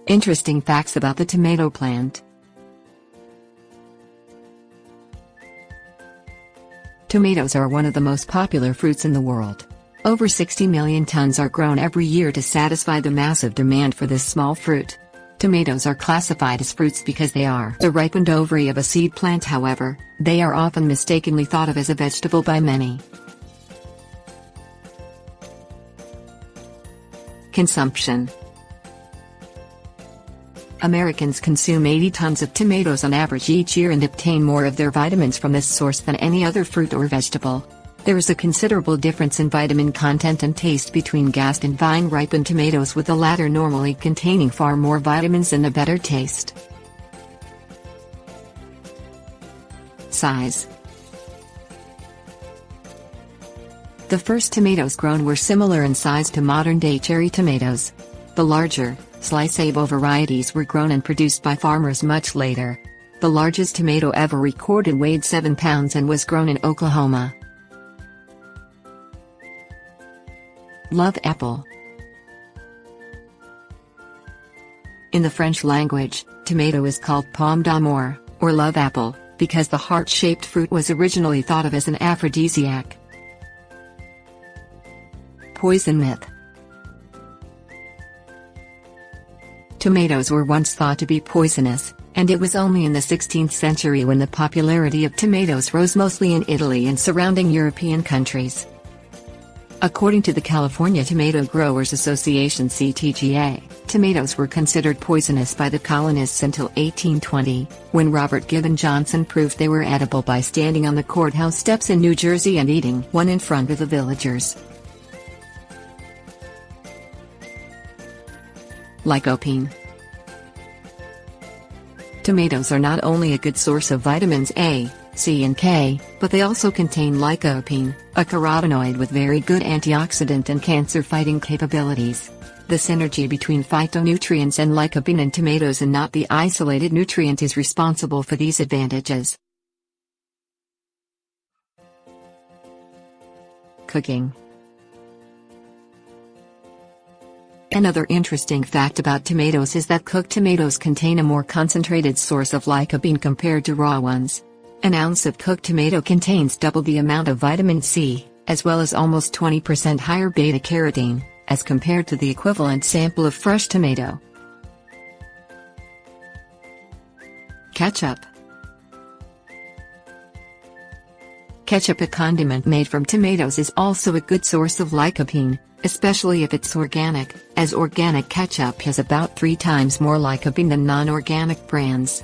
Interesting facts about the tomato plant. Tomatoes are one of the most popular fruits in the world. Over 60 million tons are grown every year to satisfy the massive demand for this small fruit. Tomatoes are classified as fruits because they are the ripened ovary of a seed plant. However, they are often mistakenly thought of as a vegetable by many. Consumption. Americans consume 80 tons of tomatoes on average each year and obtain more of their vitamins from this source than any other fruit or vegetable. There is a considerable difference in vitamin content and taste between gassed and vine-ripened tomatoes, with the latter normally containing far more vitamins and a better taste. Size. The first tomatoes grown were similar in size to modern-day cherry tomatoes. The larger, sliceable varieties were grown and produced by farmers much later. The largest tomato ever recorded weighed 7 pounds and was grown in Oklahoma. Love apple. In the French language, tomato is called pomme d'amour, or love apple, because the heart-shaped fruit was originally thought of as an aphrodisiac. Poison myth. Tomatoes were once thought to be poisonous, and it was only in the 16th century when the popularity of tomatoes rose, mostly in Italy and surrounding European countries. According to the California Tomato Growers Association (CTGA), tomatoes were considered poisonous by the colonists until 1820, when Robert Gibbon Johnson proved they were edible by standing on the courthouse steps in New Jersey and eating one in front of the villagers. Lycopene. Tomatoes are not only a good source of vitamins A, C and K, but they also contain lycopene, a carotenoid with very good antioxidant and cancer-fighting capabilities. The synergy between phytonutrients and lycopene in tomatoes, and not the isolated nutrient, is responsible for these advantages. Cooking. Another interesting fact about tomatoes is that cooked tomatoes contain a more concentrated source of lycopene compared to raw ones. An ounce of cooked tomato contains double the amount of vitamin C, as well as almost 20% higher beta-carotene, as compared to the equivalent sample of fresh tomato. Ketchup. Ketchup, a condiment made from tomatoes, is also a good source of lycopene, especially if it's organic, as organic ketchup has about 3 times more lycopene than non-organic brands.